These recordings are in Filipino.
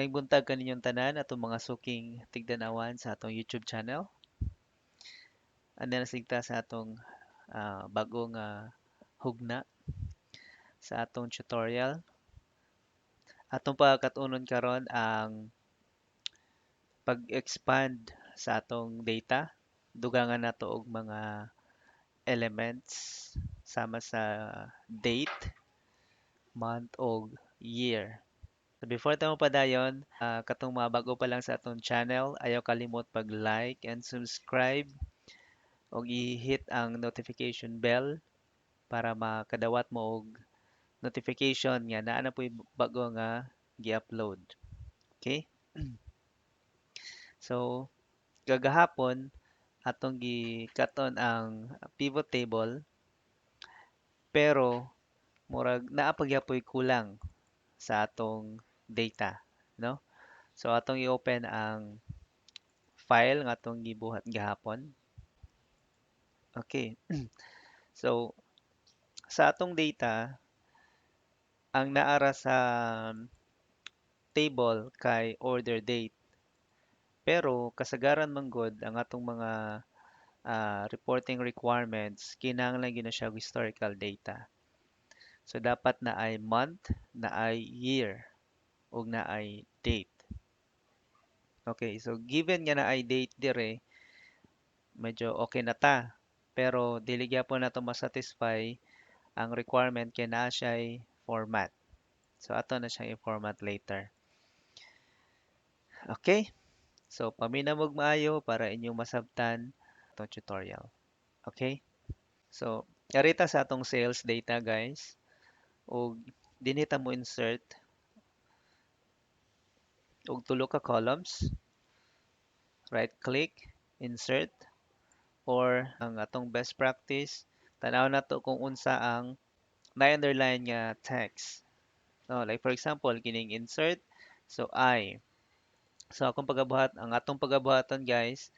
Maayong buntag kaninyong tanan atong mga suking tigdanawan sa atong YouTube channel. Andi na sigta sa atong bagong hugna sa atong tutorial. Atong pagkatunon karon ang pag-expand sa atong data. Dugangan nato og mga elements sama sa date, month og year. So before tayo padayon, katong mga bago pa lang sa atong channel, ayaw kalimot pag-like and subscribe og i-hit ang notification bell para makadawat mo og notification nga naa na po'y bago nga gi-upload. Okay? So, gagahapon atong gikaton ang pivot table pero murag naa pagyapoy kulang sa atong data, no? So atong i-open ang file nga atong gibuhat gahapon. Okay. So sa atong data, ang naara sa table kay order date. Pero kasagaran man gud ang atong mga reporting requirements kinahanglan gyud na siya og historical data. So dapat na ay month, na ay year, ug na ay date. Okay, so given nga na ay date dire, medyo okay na ta. Pero dili gyapon nato ma-satisfy ang requirement kay naa siya'y format. So ato na siyang i-format later. Okay? So paminamog maayo para inyong masabtan itong tutorial. Okay? So karita sa atong sales data guys. Og dinhi ta mo insert og tulo ka columns. Right click, insert, or ang atong best practice, tanaw na to kung unsa ang na-underline nga text. No, like for example, kining insert, so I. So akong pagabuhat, ang atong pagabuhaton guys,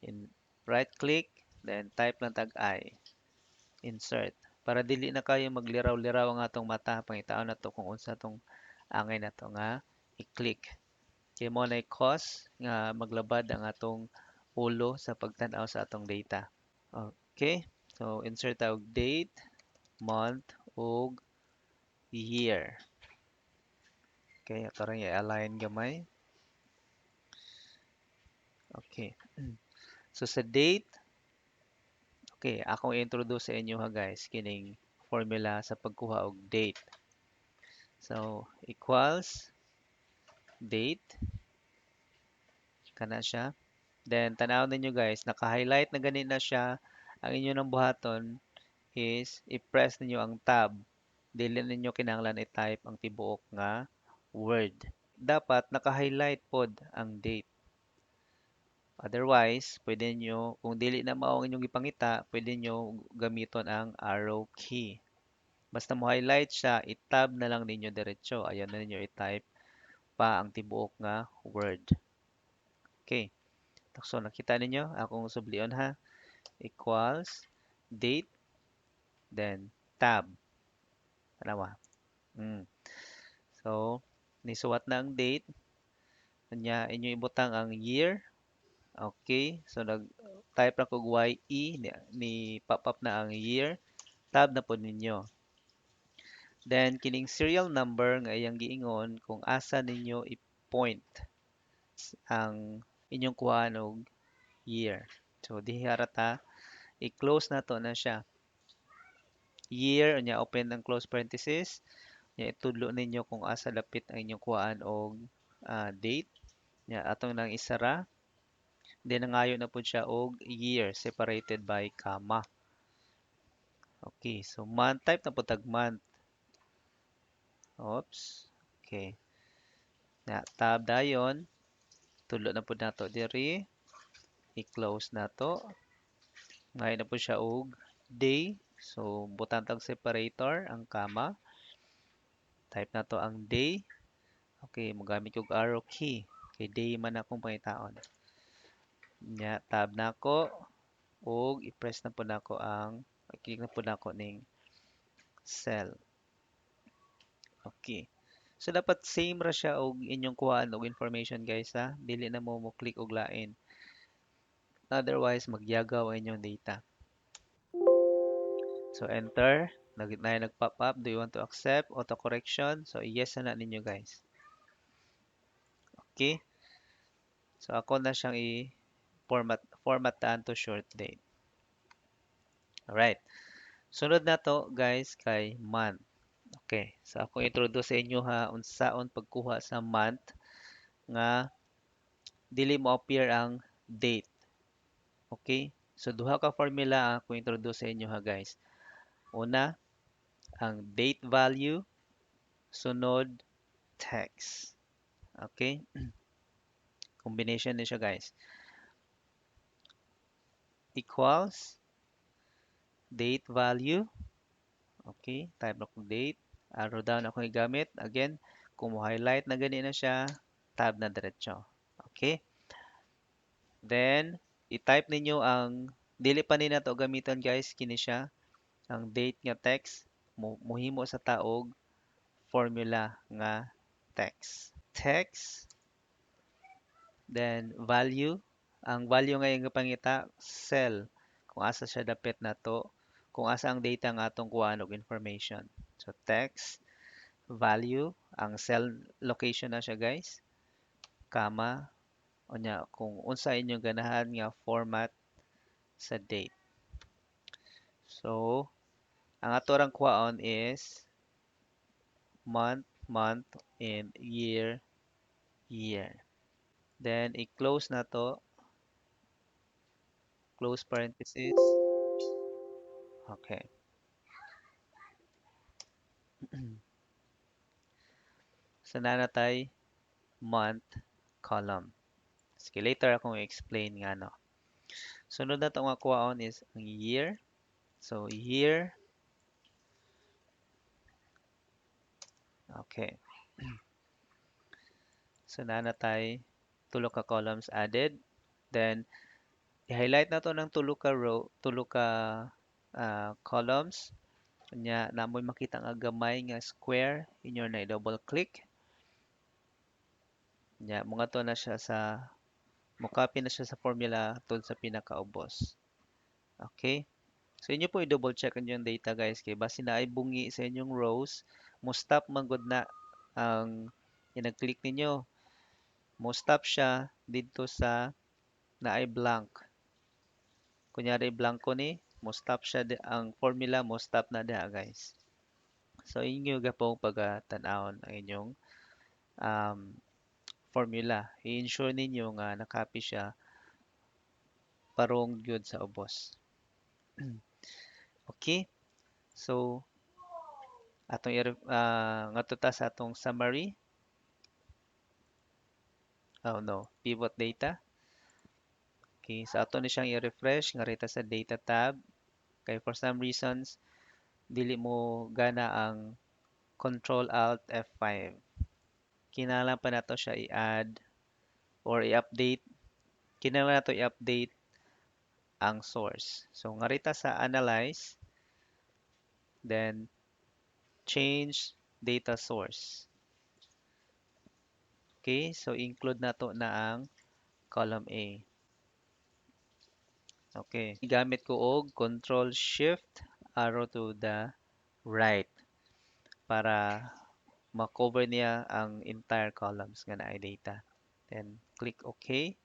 in right click, then type lang tag I. Insert. Para dili na kayo magliraw-liraw ang atong mata, pangitaon na to kung unsa tong angay na to nga i-click. Kay mo na cause nga maglabad ang atong ulo sa pagtan-aw sa atong data. Okay? So insert ta og date, month, ug year. Okay, ato rin i-align gamay. Okay. So sa date, okay, akong i-introduce sa inyo ha guys, kining formula sa pagkuha og date. So equals date, kana siya. Then tanaw ninyo guys, naka-highlight na gani na siya. Ang inyo nang buhaton is i-press ninyo ang tab. Dili ninyo kinahanglan i-type ang tibuok nga word. Dapat naka-highlight pod ang date. Otherwise, pwede nyo, kung dili na mao ang inyong ipangita, pwede nyo gamiton ang arrow key. Basta mo highlight siya, i-tab na lang ninyo diretso. Ayaw na ninyo i-type pa ang tibuok nga word. Okay. So, nakita ninyo, akong sublion ha, equals date, then tab. Tanawa. So, nisuwat na ang date. Kanya, inyo ibutang ang year. Okay. So, nag-type na kog YE, ni pop up na ang year. Tab na po ninyo. Then, kining serial number nga iyang giingon kung asa ninyo i-point ang inyong kuhaan og year. So, dihi harata, i-close na to na siya. Year, nya open ang close parenthesis. Nya itudlo ninyo kung asa lapit ang inyong kuhaan og date. Nya atong nang isara. Then nangayo na po siya og year separated by comma. Okay, so month type na po tag month. Oops. Okay. Na tab dayon. Tulo na po nato diri. I-close na to. Ngayon na po siya og day. So butang tag separator ang comma. Type na to ang day. Okay, magamit kog arrow key. Kay day man akong pangitaon. Nya tab nako og i-press na po nako ang click na po nako ning cell. Okay. So dapat same ra siya og inyong kuhaan og information guys ha. Dili na mo click og lain. Otherwise magyagaw ang inyong data. So enter, nag-pop up, do you want to accept auto correction? So yes na ninyo guys. Okay? So ako na siyang formatan to short date. Alright. Sunod na to guys kay month. Okay. So ako introduce sa inyo ha unsaon pagkuha sa month nga dili mo appear ang date. Okay? So duha ka formula ang ako introduce sa inyo ha guys. Una, ang date value, sunod text. Okay? Combination din siya guys. Equals date value. Okay? Type na kong date. Arrow down ako gamit. Again, kung mo-highlight na gani na siya, tab na diretso. Okay? Then, i-type ninyo ang, dili pa nina to gamiton guys, kini siya, ang date nga text, muhimo sa taog, formula nga text. Text, then value, ang value nga yung pangita, cell, kung asa siya dapit na to, kung asa ang data nga atong kuhaan og information. So, text, value, ang cell location na siya guys, comma, o nya, kung unsa inyong ganahan nga format sa date. So, ang ato rang kuhaon is month, month, and year, year. Then, i-close na to, close parenthesis. Okay. So, nanatay month column. Sige, later akong explain nga no. Sunod na itong kuhaon is ang year. So, year. Okay. So, nanatay tulo ka columns added. Then, i-highlight na to ng tulo ka row, tulo ka columns. Kanya, namoy makita nga gamay nga square. Inyo na i-double click. Kanya, mga to na siya sa, mukopy na siya sa formula tungkol sa pinakaubos. Okay? So, inyo po i-double check ang yung data guys. Kaya basi na ay bungi sa inyong rows, mo stop man gud na ang inag-click ninyo. Mo stop siya dito sa na ay blank. Kunyari blanco ni, mo stop siya ang formula mo stop na diha guys. So inyo gapong pagatan-awon ang inyong um, formula. I-ensure ninyo nga nakopy siya parong gyud sa ubos. Okay? So atong ngadto ta sa atong summary. Oh no, pivot data. Okay, so ato ni siyang i-refresh nga rita sa data tab. Kay for some reasons dili mo gana ang Control Alt F5. Kinahanglan pa nato siya i-add or i-update. Kinahanglan nato i-update ang source. So ngarita sa analyze, then change data source. Okay, so include nato na ang column A. Okay, gamit ko og Control Shift arrow to the right para ma-cover niya ang entire columns nga naay data. Then click OK.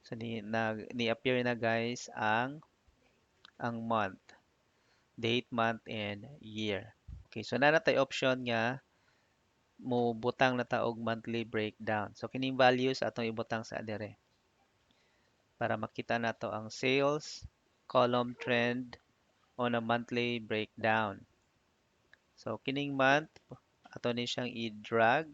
So ni-appear na guys ang month, date, month and year. Okay, so na tay option nga mo butang na ta og monthly breakdown. So kining values atong ibutang sa adire para makita nato ang sales column trend on a monthly breakdown. So kining month ato ni siyang i-drag.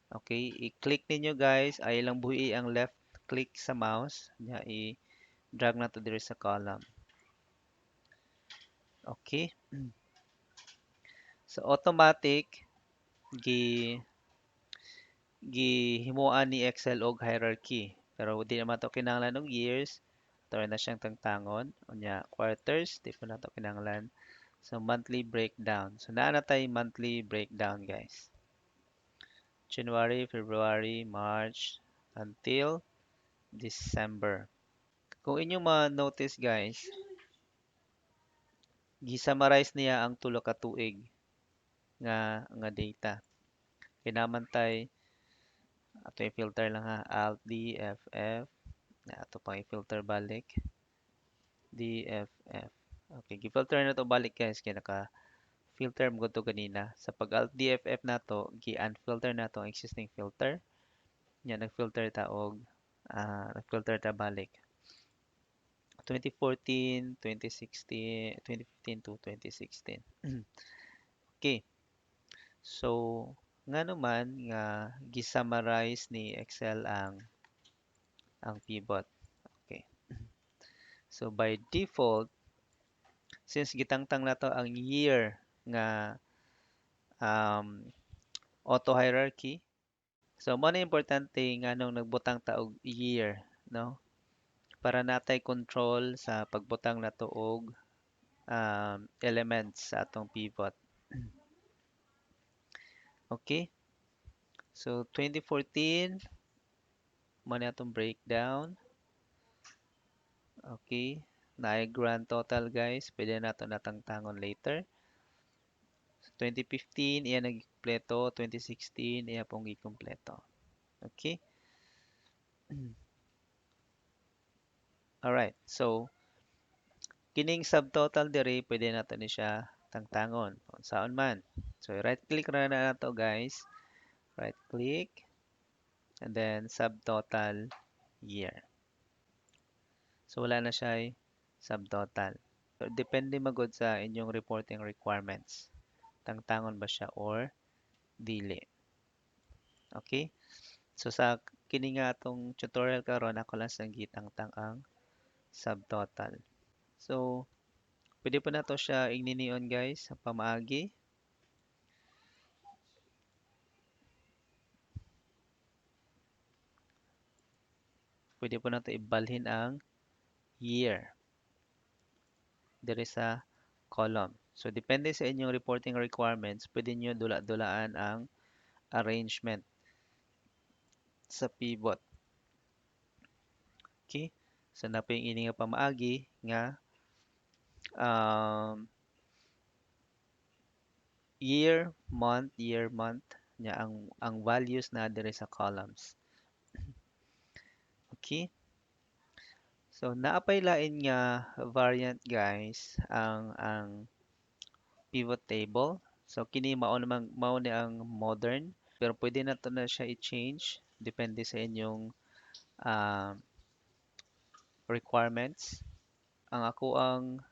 Okay, i-click ninyo guys ay lang buhi ang left click sa mouse nya i-drag na to dire sa column. Okay. So automatic gi gihimuan ni Excel og hierarchy. Pero di naman to kinahanglan og years. Ito na siyang tangtangon. Unya quarters, di po na to kinahanglan. So monthly breakdown. So naa na tay monthly breakdown guys. January, February, March, until December. Kung inyong ma-notice guys, gi-summarize niya ang tulo ka tuig nga data. Kinamantay ato i-filter lang ha, Alt D F F. Na ato pang i-filter balik. D F F. Okay, gi-filter na to balik guys kay naka-filter mo to kanina. Sa pag Alt D F F na to, gi-unfilter na to ang existing filter. Nya nag-filter ta og nag-filter ta balik. 2014, 2016, 2015 to 2016. Okay. So, nga naman nga gi-summarize ni Excel ang pivot. Okay. So by default, since gitangtang na to ang year nga um, auto hierarchy, so mo na importante nga nung nagbutang ta og year, no? Para natay control sa pagbutang nato og elements sa atong pivot. Okay? So 2014 mo na atong breakdown. Okay? Naay grand total guys, pwede nato natangtangon later. 2015 iya nagikumpleto, 2016 iya pong gikumpleto. Okay? Alright. So kining subtotal diri pwede nato ni siya tangtangon. Unsaon man. So right click ra na nato guys. Right click and then subtotal year. So wala na siya subtotal. So, depende magod sa inyong reporting requirements. Tangtangon ba siya or dili. Okay? So sa kini nga atong tutorial karon ako lang sang gitangtang ang subtotal. So pwede po na to siya igninion guys sa pamaagi. Pwede po na to ibalhin ang year diri sa column. So depende sa inyong reporting requirements, pwede nyo dula-dulaan ang arrangement sa pivot. Okay? So na po yung ini nga pamaagi nga um, year, month nya ang values na dire sa columns. Okay? So naapay lain nga variant guys ang pivot table. So kini mao ni ang modern pero pwede na to na siya i-change depende sa inyong uh, requirements. Ang ako ang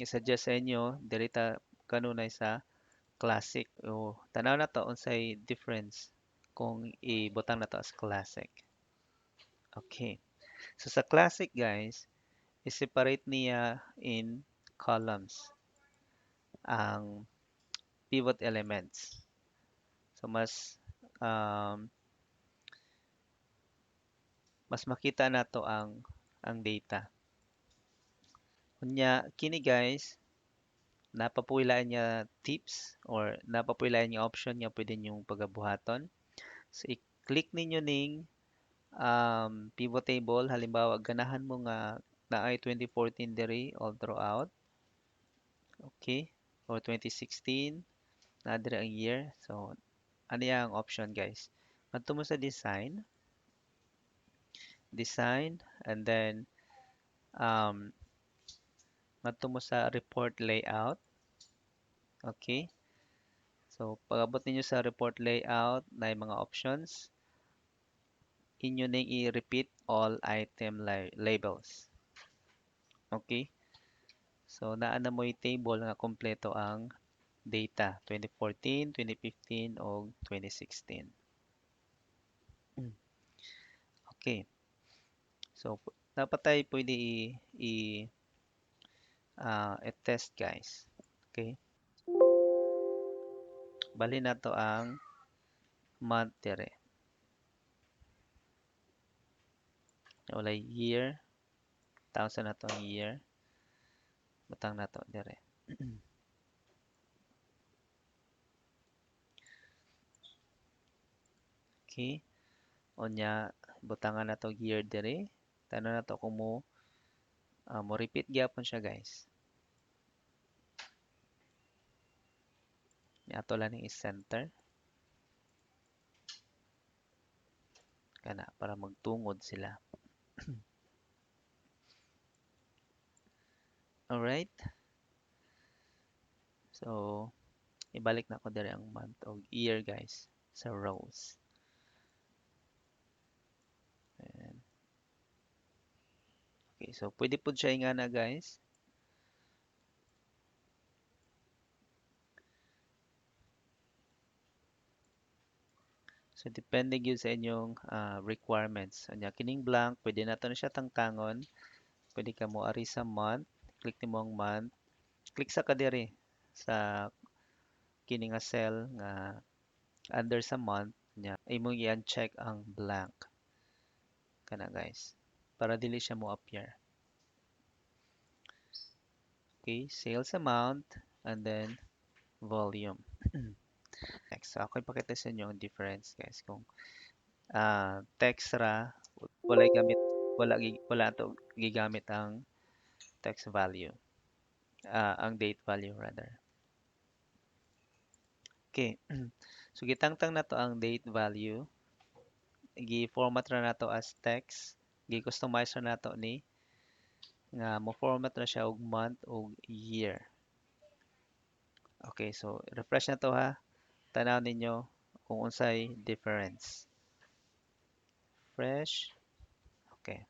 i-suggest sa inyo dirita kanunay sa classic o tanaw na to unsay difference kung ibutang na to as classic. Okay. So sa classic guys, i-separate niya in columns ang pivot elements. So um, mas makita nato ang data. Kunya kini guys, napapuilaan niya tips or napapuilaan niya option nga pwede niyong pagabuhaton. So i-click ninyo ning pivot table halimbawa ganahan mo nga naay 2014 diri all throughout. Okay? Or 2016 na diri ang year. So ano ang option guys? Madto mo sa design and then um madto mo sa report layout. Okay? So pag-abot ninyo sa report layout na mga options, inyo ning i-repeat all item labels. Okay? So naa na mo table nga kompleto ang data 2014, 2015 o 2016. Okay. So dapat tayo pwede i-test guys. Okay? Bali na to ang month dire. Wala year. Thousand na to ang year. Butang na to dire. Okay? Unya, butangan na to year diri. Tanong na to kung mo repeat gyapon siya guys. Ato lang ning is-center. Kana, para magtungod sila. Alright? So, ibalik na ko diri ang month o year guys sa rows. Ayan. Okay, so pwede po siya ingana guys. So depende gyud sa inyong requirements. Anya kining blank, pwede nato na siya tangtangon. Pwede ka mo ari sa month, click nimo ang month, click sa kadiri sa kini nga cell nga under sa month nya imong i-uncheck ang blank kana guys para dili siya mo appear. Okay, sales amount and then volume. Next, so ako ipakita sa inyo ang difference guys kung text ra wala gamit wala to gigamit ang text value. Ang date value rather. Okay. So gitangtang na to ang date value. Gi-format ra nato as text. Gi-customize ra nato ni nga mo format na siya og month og year. Okay, so refresh na to ha. Tanaw ninyo kung unsay difference. Fresh. Okay.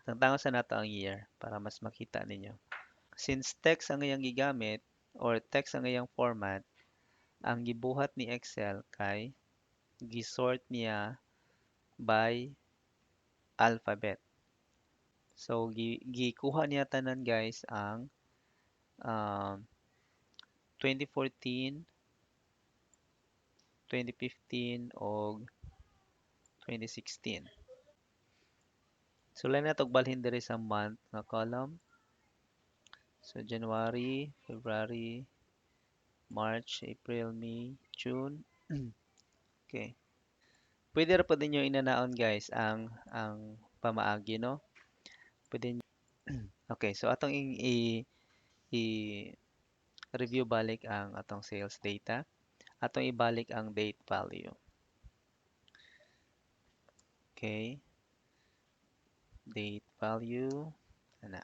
Tangtangon sa nato ang year para mas makita ninyo. Since text ang iyang gigamit or text ang iyang format, ang gibuhat ni Excel kay gisort niya by alphabet. So gikuha niya tanan guys ang um, 2014, 2015 og 2016. So lain natog balhin diri sa month nga column. So January, February, March, April, May, June. Okay. Pwede ra pa ninyo inanaon guys ang pamaagi no. Pwede Okay, so atong i-review balik ang atong sales data. Atong ibalik ang date value. Okay, date value. Ana.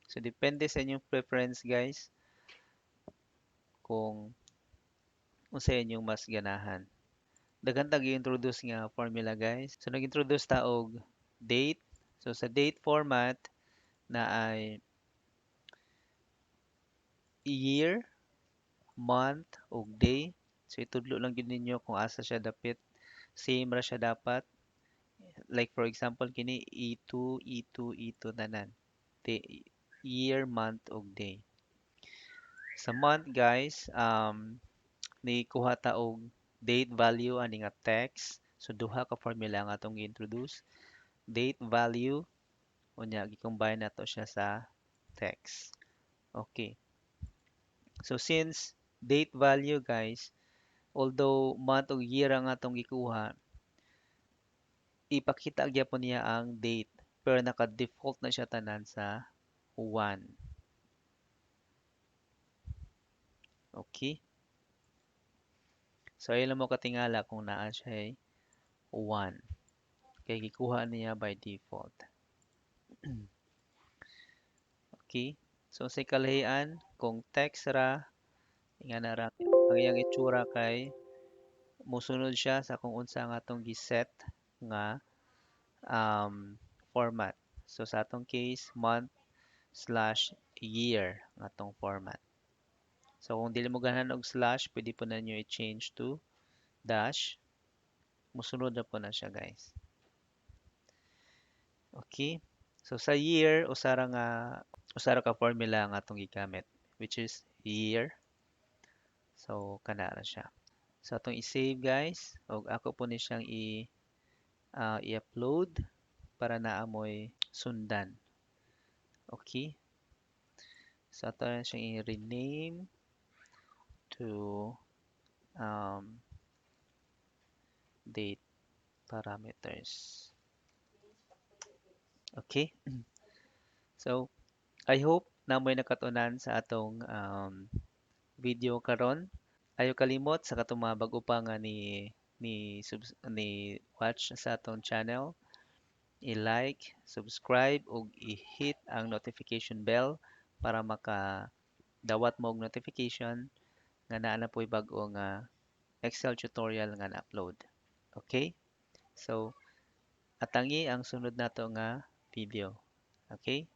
So depende sa inyong preference guys kung unsa inyong mas ganahan. Daghan tag introduce nga formula guys. So nag-introduce ta og date. So sa date format na ay year, month ug day. So itudlo lang gid ninyo kung asa siya dapit. Same ra siya dapat. Like for example kini E2, E2, E2 tanan. Day, year, month ug day. Sa month guys, ni kuha ta og date value ani nga text. So duha ka formula nga atong gi-introduce. Date value unya gi-combine nato siya sa text. Okay. So since date value guys, although month ug year ang atong gikuha, ipakita gyapon niya ang date pero naka-default na siya tanan sa 1. Okay? So ayun lang mo katingala kung naa siya ay 1. Kaya gikuha niya by default. Okay? So sa kalahian, kung text ra, nga na ra, ang iyang itsura kay musunod siya sa kung unsa nga atong giset nga format. So sa atong case, month slash year nga atong format. So kung dili mo ganahan og slash, pwede po na nyo i-change to dash. Musunod na po na siya guys. Okay? So sa year, usara ka formula nga atong gigamit which is year. So kana ra siya. So atong i-save guys og ako po ni siyang i-upload para naamoy sundan. Okay? So ato na siyang i-rename to um, date parameters. Okay? So, I hope na may nakatunan sa atong video karon. Ayo kalimot sa katong mga bag-o pa nga ni watch sa atong channel, i-like, subscribe ug i-hit ang notification bell para makadawat mo og notification nga naa na po'y bag-o nga Excel tutorial nga na-upload. Okay? So, atangi ang sunod nato nga video. Okay?